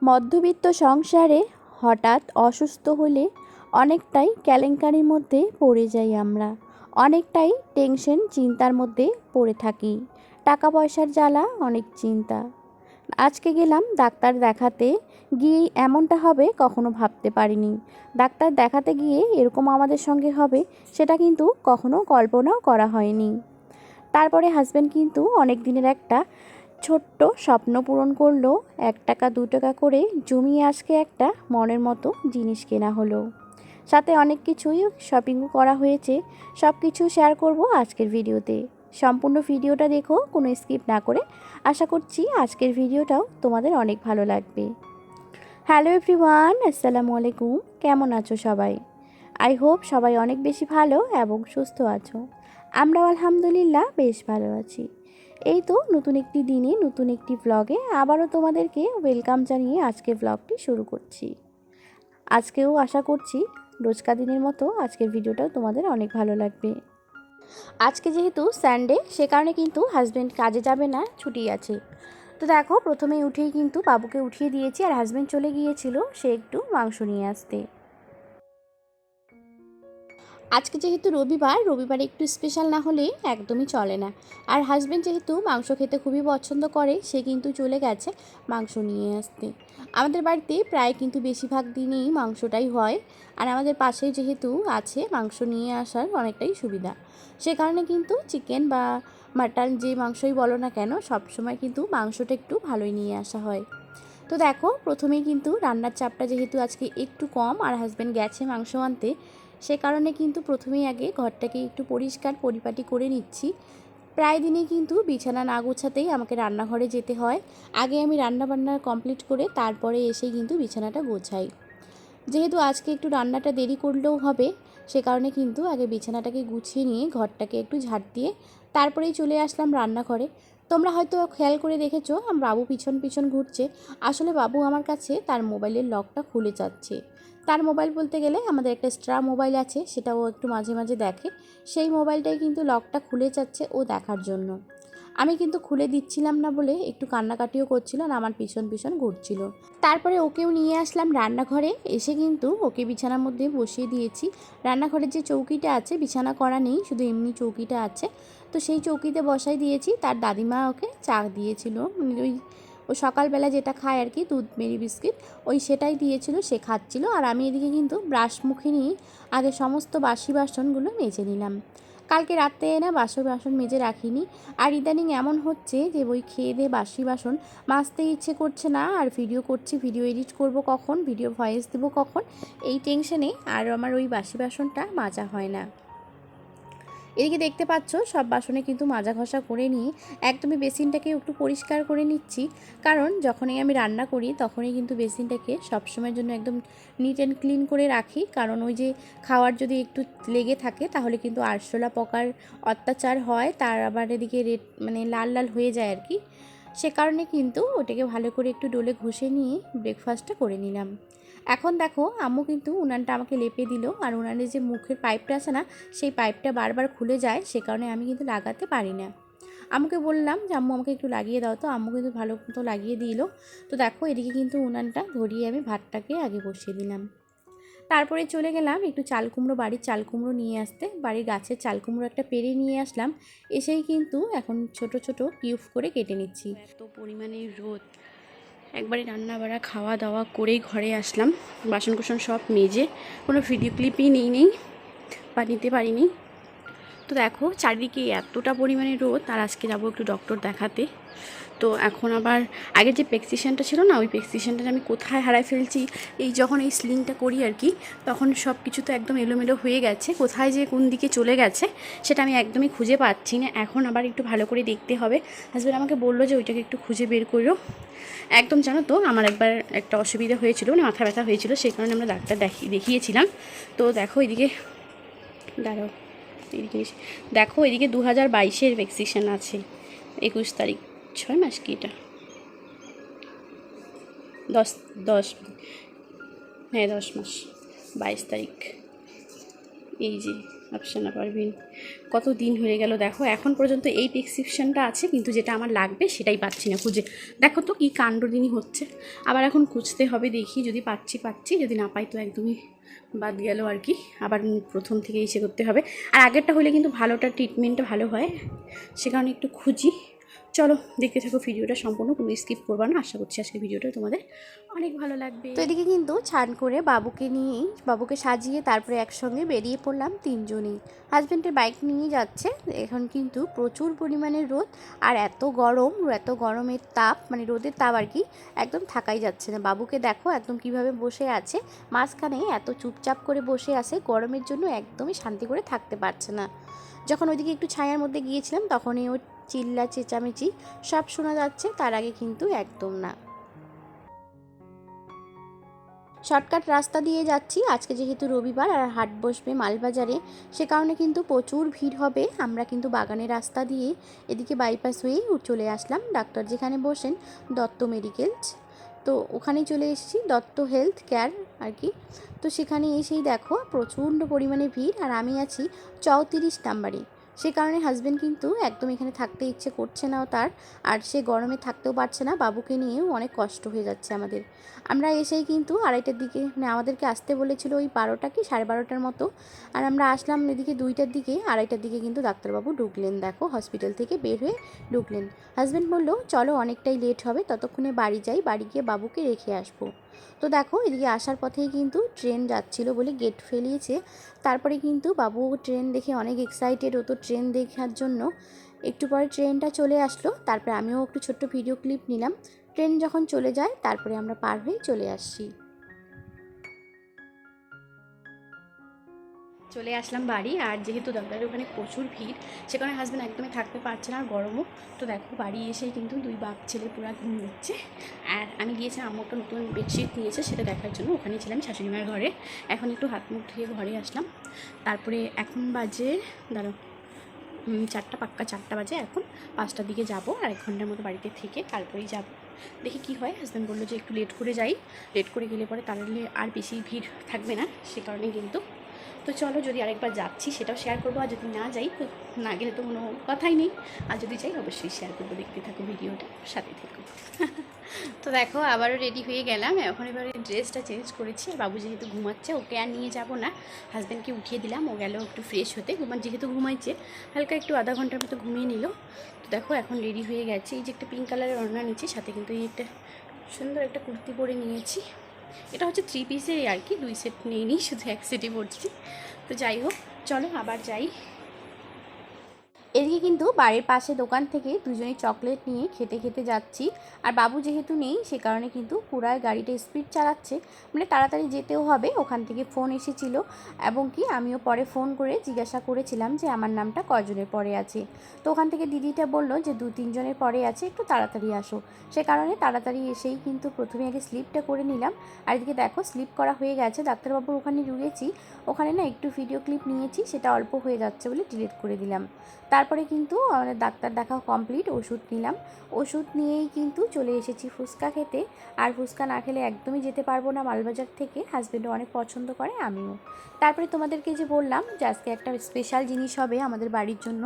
মধ্যবিত্ত সংসারে হঠাৎ অসুস্থ হলে অনেকটাই কেলেঙ্কারির মধ্যে পড়ে যাই আমরা, অনেকটাই টেনশন চিন্তার মধ্যে পড়ে থাকি। টাকা পয়সার জ্বালা, অনেক চিন্তা। আজকে গেলাম ডাক্তার দেখাতে, গিয়ে এমনটা হবে কখনো ভাবতে পারিনি। ডাক্তার দেখাতে গিয়ে এরকম আমাদের সঙ্গে হবে সেটা কিন্তু কখনো কল্পনাও করা হয়নি। তারপরে হাজব্যান্ড কিন্তু অনেক দিনের একটা ছোট্ট স্বপ্ন পূরণ করলো। 1 টাকা 2 টাকা করে জমিয়ে আজকে একটা মনের মতো জিনিস কেনা হলো, সাথে অনেক কিছুই শপিংও করা হয়েছে। সব কিছু শেয়ার করব আজকের ভিডিওতে। সম্পূর্ণ ভিডিওটা দেখো, কোনো স্কিপ না করে। আশা করছি আজকের ভিডিওটাও তোমাদের অনেক ভালো লাগবে। হ্যালো এভরিওয়ান, আসসালামু আলাইকুম। কেমন আছো সবাই? আই হোপ সবাই অনেক বেশি ভালো এবং সুস্থ আছো। আমরাও আলহামদুলিল্লাহ বেশ ভালো আছি। এই তো নতুন একটি দিনে নতুন একটি ব্লগে আবারও তোমাদেরকে ওয়েলকাম জানিয়ে আজকের ব্লগটি শুরু করছি। আজকেও আশা করছি রোজকার দিনের মতো আজকের ভিডিওটাও তোমাদের অনেক ভালো লাগবে। আজকে যেহেতু সানডে, সে কারণে কিন্তু হাজব্যান্ড কাজে যাবে না, ছুটি আছে। তো দেখো, প্রথমেই উঠেই কিন্তু বাবুকে উঠিয়ে দিয়েছি, আর হাজব্যান্ড চলে গিয়েছিল সে একটু মাংস নিয়ে আসতে। আজকে যেহেতু রবিবারে একটু স্পেশাল না হলে একদমই চলে না। আর হাজব্যান্ড যেহেতু মাংস খেতে খুবই পছন্দ করে, সে কিন্তু চলে গেছে মাংস নিয়ে আসতে। আমাদের বাড়িতে প্রায় কিন্তু বেশিরভাগ দিনেই মাংসটাই হয়, আর আমাদের পাশেই যেহেতু আছে মাংস নিয়ে আসার অনেকটাই সুবিধা। সে কারণে কিন্তু চিকেন বা মাটন যে মাংসই বলো না কেন, সবসময় কিন্তু মাংসটা একটু ভালোই নিয়ে আসা হয়। তো দেখো, প্রথমেই কিন্তু রান্নার চাপটা যেহেতু আজকে একটু কম, আর হাজব্যান্ড গেছে মাংস আনতে, সে কারণে কিন্তু প্রথমেই আগে ঘরটাকে একটু পরিষ্কার পরিপাটি করে নিচ্ছি। প্রায় দিনই কিন্তু বিছানা না গোছাতেই আমাকে রান্নাঘরে যেতে হয়। আগে আমি রান্নাবান্না কমপ্লিট করে তারপরে এসেই কিন্তু বিছানাটা গোছাই। যেহেতু আজকে একটু রান্নাটা দেরি করলেও হবে, সে কারণে কিন্তু আগে বিছানাটাকে গুছিয়ে নিয়ে ঘরটাকে একটু ঝাড় দিয়ে তারপরেই চলে আসলাম রান্নাঘরে। তোমরা হয়তো খেয়াল করে দেখেছো, বাবু পিছন পিছন ঘুরছে। আসলে বাবু আমার কাছে তার মোবাইলের লকটা খুলে যাচ্ছে। তার মোবাইল বলতে গেলে আমাদের একটা এক্সট্রা মোবাইল আছে, সেটাও একটু মাঝে মাঝে দেখে। সেই মোবাইলটাই কিন্তু লকটা খুলে যাচ্ছে ও দেখার জন্য। আমি কিন্তু খুলে দিচ্ছিলাম না বলে একটু কান্নাকাটিও করছিল, আর আমার পিছন পিছন ঘুরছিল। তারপরে ওকেও নিয়ে আসলাম রান্নাঘরে, এসে কিন্তু ওকে বিছানার মধ্যে বসিয়ে দিয়েছি। রান্নাঘরের যে চৌকিটা আছে, বিছানা করা নেই, শুধু এমনি চৌকিটা আছে, তো সেই চৌকিতে বসাই দিয়েছি। তার দাদিমা ওকে চা দিয়েছিল, ওই ও সকালবেলা যেটা খায় আর কি, দুধ মেরি বিস্কিট, ওই সেটাই দিয়েছিল, সে খাচ্ছিল। আর আমি এদিকে কিন্তু ব্রাশ মুখে নিয়ে আগে সমস্ত বাসি বাসনগুলো মেজে নিলাম। কালকে রাত্রে না বাসন মেজে রাখিনি। আর ইদানিং এমন হচ্ছে যে ওই খেয়ে দিয়ে বাসি বাসন মাজতে ইচ্ছে করছে না, আর ভিডিও করছি, ভিডিও এডিট করব কখন, ভিডিও ভয়েস দেবো কখন, এই টেনশনে আর আমার ওই বাসি বাসনটা মাজা হয় না। এদিকে দেখতে পাচ্ছ সব বাসনে কিন্তু মাজা ঘষা করে নিয়ে একদমই বেসিনটাকে একটু পরিষ্কার করে নিচ্ছি। কারণ যখনই আমি রান্না করি তখনই কিন্তু বেসিনটাকে সবসময়ের জন্য একদম নিট অ্যান্ড ক্লিন করে রাখি। কারণ ওই যে খাওয়ার যদি একটু লেগে থাকে তাহলে কিন্তু আরশোলা পোকার অত্যাচার হয়, তার আবার এদিকে রেড লাল লাল হয়ে যায় আর কি। সে কারণে কিন্তু ওটাকে ভালো করে একটু ডোলে ঘষে নিয়ে ব্রেকফাস্টটা করে নিলাম। এখন দেখো, আম্মু কিন্তু উনানটা আমাকে লেপে দিল, আর উনানের যে মুখের পাইপটা আছে না, সেই পাইপটা বারবার খুলে যায়, সে কারণে আমি কিন্তু লাগাতে পারি না। আম্মুকে বললাম যে আম্মু আমাকে একটু লাগিয়ে দাও, তো আম্মু কিন্তু ভালো মতো লাগিয়ে দিল। তো দেখো, এদিকে কিন্তু উনানটা ধরিয়ে আমি ভাতটাকে আগে বসিয়ে দিলাম। তারপরে চলে গেলাম একটু চাল কুমড়ো, বাড়ির চাল কুমড়ো নিয়ে আসতে। বাড়ির গাছের চাল কুমড়ো একটা পেরে নিয়ে আসলাম। এসেই কিন্তু এখন ছোট ছোট কিউব করে কেটে নিচ্ছি। এত পরিমাণে রোদ, একবারে রান্না বাড়া খাওয়া দাওয়া করেই ঘরে আসলাম। বাসন কুসন সব মেজে কোনো ভিডিও ক্লিপই নেই বা নিতে পারিনি। তো দেখো চারিদিকে এতটা পরিমাণে রোদ, আর আজকে যাবো একটু ডক্টর দেখাতে। তো এখন আবার আগের যে প্রেসক্রিপশানটা ছিল না, ওই প্রেসক্রিপশানটা আমি কোথায় হারাই ফেলছি। এই যখন এই স্লিংটা করি আর কি, তখন সব কিছু তো একদম এলোমেলো হয়ে গেছে, কোথায় যে কোন দিকে চলে গেছে সেটা আমি একদমই খুঁজে পাচ্ছি না। এখন আবার একটু ভালো করে দেখতে হবে। হাজব্যান্ড আমাকে বললো যে ওইটাকে একটু খুঁজে বের করো। একদম জানো তো, আমার একবার একটা অসুবিধা হয়েছিল, মাথা ব্যথা হয়েছিল, সেই কারণে আমরা ডাক্তার দেখিয়েছিলাম। তো দেখো এদিকে, দাঁড়াও, এদিকে দেখো, এদিকে 2022-এর ভ্যাকসিনেশন আছে, 21 তারিখ, 6 মাস কি এটা, 10 হ্যাঁ 10 মাস, 22 তারিখ, এই যে আফসানা পারভিন, কত দিন হয়ে গেল দেখো, এখন পর্যন্ত এই প্রেসক্রিপশনটা আছে, কিন্তু যেটা আমার লাগবে সেটাই পাচ্ছি না খুঁজে। দেখো তো কী কাণ্ডদিনই হচ্ছে। আবার এখন খুঁজতে হবে, দেখি যদি পাচ্ছি, যদি না পাই তো একদমই বাদ গেল আর কি। আবার প্রথম থেকে ইসে করতে হবে। আর আগেরটা হলে কিন্তু ভালোটা ট্রিটমেন্টটা ভালো হয়, সে কারণে একটু খুঁজি। চলো দেখতে থাকো ভিডিওটা সম্পূর্ণ, কোনো স্কিপ করবা না। আশা করছি আজকে ভিডিওটা তোমাদের অনেক ভালো লাগবে। তো এদিকে কিন্তু ছান করে বাবুকে সাজিয়ে তারপরে একসঙ্গে বেরিয়ে পড়লাম তিনজনেই। হাজব্যান্ডের বাইক নিয়ে যাচ্ছে। এখন কিন্তু প্রচুর পরিমাণে রোদ, আর এত গরমের তাপ, মানে রোদের তাপ আর কি, একদম থাকাই যাচ্ছে না। বাবুকে দেখো একদম কিভাবে বসে আছে, মাঝখানে এত চুপচাপ করে বসে আছে, গরমের জন্য একদমই শান্তি করে থাকতে পারছে না। যখন ওইদিকে একটু ছায়ার মধ্যে গিয়েছিলাম তখনই ও চিল্লা চেঁচামেচি সব শোনা যাচ্ছে, তার আগে কিন্তু একদম না। শর্টকাট রাস্তা দিয়ে যাচ্ছি, আজকে যেহেতু রবিবার আর হাট বসবে মালবাজারে, সে কারণে কিন্তু প্রচুর ভিড় হবে। আমরা কিন্তু বাগানের রাস্তা দিয়ে এদিকে বাইপাস হয়েই চলে আসলাম। ডাক্তার যেখানে বসেন, দত্ত মেডিকেলস, তো ওখানেই চলে এসেছি, দত্ত হেলথ কেয়ার আর কি। তো সেখানে এসেই দেখো প্রচণ্ড পরিমাণে ভিড়, আর আমি আছি 34 নাম্বারে। সে কারণে হাজব্যান্ড কিন্তু একদম এখানে থাকতে ইচ্ছে করছে না তার, আর সে গরমে থাকতেও পারছে না, বাবুকে নিয়েও অনেক কষ্ট হয়ে যাচ্ছে আমাদের। আমরা এসেই কিন্তু 2:30টার দিকে, মানে আমাদেরকে আসতে বলেছিল ওই 12টা কি 12:30টার মতো, আর আমরা আসলাম এদিকে 2টার দিকে। 2:30টার দিকে কিন্তু ডাক্তারবাবু ঢুকলেন, দেখো হসপিটাল থেকে বের হয়ে ঢুকলেন। হাজব্যান্ড বললো চলো অনেকটাই লেট হবে, ততক্ষণে বাড়ি যাই, বাড়ি গিয়ে বাবুকে রেখে আসবো। তো দেখো এদিকে আসার পথেই কিন্তু ট্রেন যাচ্ছিল বলে গেট ফেলিয়েছে। তারপরে কিন্তু বাবু ট্রেন দেখে অনেক এক্সাইটেড, ও তো ট্রেন দেখার জন্য। একটু পরে ট্রেনটা চলে আসলো, তারপরে আমিও একটু ছোট্ট ভিডিও ক্লিপ নিলাম। ট্রেন যখন চলে যায় তারপরে আমরা পার হয়ে চলে আসছি। চলে আসলাম বাড়ি, আর যেহেতু ডাক্তারের ওখানে প্রচুর ভিড়, সে কারণে হাজব্যান্ড একদমই থাকতে পারছে না, আর গরমও। তো দেখো বাড়ি এসেই কিন্তু 2 বাপ ছেলে পুরো ঘুম দিচ্ছে। আর আমি গিয়েছিলাম, আম্মু একটা নতুন বেডশিট নিয়েছে সেটা দেখার জন্য, ওখানেই ছিলাম শাশুড়িমার ঘরে। এখন একটু হাত মুখ ধুয়ে ঘরে আসলাম। তারপরে এখন বাজে, দাঁড়ো, 4টা, পাক্কা 4টা বাজে। এখন 5টার দিকে যাবো, আর 1 ঘন্টার মতো বাড়িতে থেকে তারপরেই যাব। দেখি কি হয়। হাজব্যান্ড বললো যে একটু লেট করে যাই, লেট করে গেলে পরে তাহলে আর বেশি ভিড় থাকবে না, সে কারণে কিন্তু। তো চলো যদি আরেকবার যাচ্ছি সেটাও শেয়ার করবো, আর যদি না যাই তো না গেলে তো কোনো কথাই নেই, আর যদি যাই অবশ্যই শেয়ার করবো। দেখতে থাকো ভিডিওটা, সাথে থেকো। তো দেখো আবারও রেডি হয়ে গেলাম। এখন এবারে ড্রেসটা চেঞ্জ করেছি, আর বাবু যেহেতু ঘুমাচ্ছে ওকে আর নিয়ে যাব না, হাজব্যান্ডকে উঠিয়ে দিলাম, ও গেল একটু ফ্রেশ হতে। যেহেতু ঘুমাইছে হালকা একটু আধা ঘন্টার মতো ঘুমিয়ে নিল। তো দেখো এখন রেডি হয়ে গেছে। এই যে একটা পিঙ্ক কালারের ওড়না নিচ্ছি, সাথে কিন্তু এই একটা সুন্দর একটা কুর্তি পরে নিয়েছি। এটা হচ্ছে 3 পিসেরই আর কি, 2 সেট নিইনি, শুধু 1 সেটই পরছি। তো যাই হোক, চলো আবার যাই। এদিকে কিন্তু বাড়ির পাশে দোকান থেকে দুজনেই চকলেট নিয়ে খেতে খেতে যাচ্ছি। আর বাবু যেহেতু নেই সে কারণে কিন্তু পুরাই গাড়িটা স্পিড চালাচ্ছে, মানে তাড়াতাড়ি যেতেও হবে। ওখান থেকে ফোন এসেছিল, এবং কি আমিও পরে ফোন করে জিজ্ঞাসা করেছিলাম যে আমার নামটা কজনের পরে আছে। তো ওখান থেকে দিদিটা বলল যে 2-3 জনের পরে আছে, একটু তাড়াতাড়ি আসো। সে কারণে তাড়াতাড়ি এসেই কিন্তু প্রথমে আগে স্লিপটা করে নিলাম। আর এদিকে দেখো স্লিপ করা হয়ে গেছে, ডাক্তারবাবুর ওখানে রুয়েছি। ওখানে না একটু ভিডিও ক্লিপ নিয়েছি, সেটা অল্প হয়ে যাচ্ছে বলে ডিলিট করে দিলাম। তারপরে কিন্তু আমাদের ডাক্তার দেখা কমপ্লিট, ওষুধ নিলাম। ওষুধ নিয়েই কিন্তু চলে এসেছি ফুচকা খেতে। আর ফুচকা না খেলে একদমই যেতে পারবো না মালবাজার থেকে, হাজব্যান্ডও অনেক পছন্দ করে, আমিও। তারপরে তোমাদেরকে যে বললাম যে আজকে একটা স্পেশাল জিনিস হবে আমাদের বাড়ির জন্য,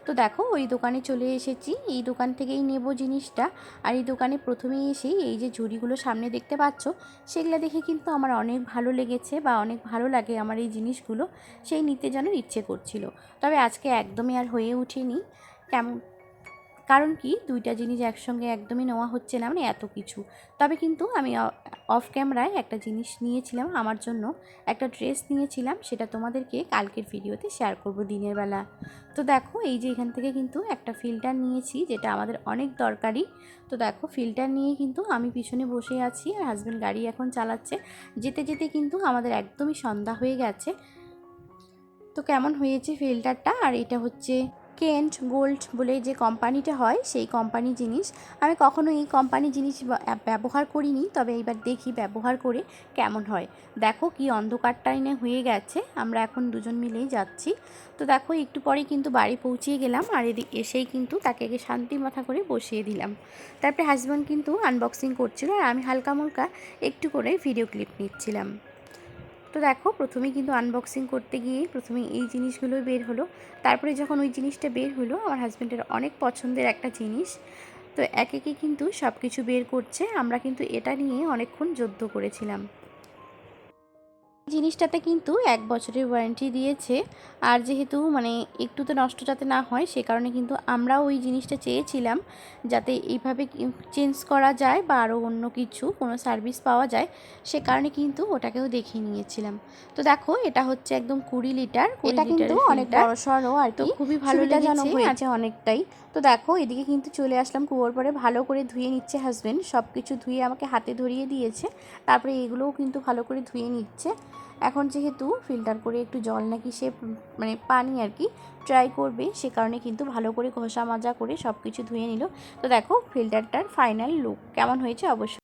তো দেখো ওই দোকানে চলে এসেছি। এই দোকান থেকেই নেব জিনিসটা। আর এই দোকানে প্রথমেই এসেই এই যে ঝুড়িগুলো সামনে দেখতে পাচ্ছ, সেগুলো দেখে কিন্তু আমার অনেক ভালো লেগেছে, বা অনেক ভালো লাগে আমার এই জিনিসগুলো, সেই নিতে যেন ইচ্ছে করছিল। তবে আজকে একদমই আর হয়ে ওঠেনি, কেমন, কারণ কি 2টা জিনিস একসঙ্গে একদমই নেওয়া হচ্ছে না, মানে এত কিছু। তবে কিন্তু আমি অফ ক্যামেরায় একটা জিনিস নিয়েছিলাম আমার জন্য, একটা ড্রেস নিয়েছিলাম, সেটা তোমাদেরকে কালকের ভিডিওতে শেয়ার করব দিনের বেলা। তো দেখো এই যে এখান থেকে কিন্তু একটা ফিল্টার নিয়েছি, যেটা আমাদের অনেক দরকারি। তো দেখো ফিল্টার নিয়ে কিন্তু আমি পিছনে বসে আছি, আর হাজব্যান্ড গাড়ি এখন চালাচ্ছে। যেতে যেতে কিন্তু আমাদের একদমই সন্ধ্যা হয়ে গেছে। তো কেমন হয়েছে ফিল্টারটা, আর এটা হচ্ছে কেন্ট গোল্ড বলে যে কোম্পানিটা হয়, সেই কোম্পানি জিনিস। আমি কখনো এই কোম্পানি জিনিস ব্যবহার করিনি, তবে এইবার দেখি ব্যবহার করে কেমন হয়। দেখো কি অন্ধকার টাইমে হয়ে গেছে, আমরা এখন দুজন মিলেই যাচ্ছি। তো দেখো একটু পরেই কিন্তু বাড়ি পৌঁছিয়ে গেলাম, আর এদিকে এসেই কিন্তু তাকে শান্তি মাথা করে বসিয়ে দিলাম। তারপরে হাজব্যান্ড কিন্তু আনবক্সিং করছিল, আর আমি হালকা মুলকা একটু করে ভিডিও ক্লিপ নিচ্ছিলাম। তো দেখো প্রথমেই কিন্তু আনবক্সিং করতে গিয়ে প্রথমে এই জিনিসগুলোই বের হলো। তারপরে যখন ওই জিনিসটা বের হলো, আমার হাজব্যান্ডের অনেক পছন্দের একটা জিনিস, তো একে একে কিন্তু সব কিছু বের করছে। আমরা কিন্তু এটা নিয়ে অনেকক্ষণ যুদ্ধ করেছিলাম। জিনিসটাতে কিন্তু 1 বছরের ওয়ারেন্টি দিয়েছে। আর যেহেতু মানে একটু তো নষ্ট যাতে না হয়, সে কারণে কিন্তু আমরাও ওই জিনিসটা চেয়েছিলাম যাতে এইভাবে চেঞ্জ করা যায় বা আরও অন্য কিছু কোনো সার্ভিস পাওয়া যায়, সে কারণে কিন্তু ওটাকেও দেখিয়ে নিয়েছিলাম। তো দেখো এটা হচ্ছে একদম 20 লিটার, এটা কিন্তু অনেক ফিল্টার। বড়সড় আর তো কি, খুবই ভালো সুবিধাজনক লেগেছে হয়েছে অনেকটাই। তো দেখো এদিকে কিন্তু চলে আসলাম কুয়োর পরে, ভালো করে ধুয়ে নিচ্ছে হাজবেন্ড, সব কিছু ধুয়ে আমাকে হাতে ধরিয়ে দিয়েছে। তারপরে এগুলোও কিন্তু ভালো করে ধুয়ে নিচ্ছে। এখন যেহেতু ফিল্টার করে একটু জল নাকি সে মানে পানি আর কি ট্রাই করবে, সে কারণে কিন্তু ভালো করে ঘষা মাজা করে সব কিছু ধুয়ে নিল। তো দেখো ফিল্টারটার ফাইনাল লুক কেমন হয়েছে অবশ্যই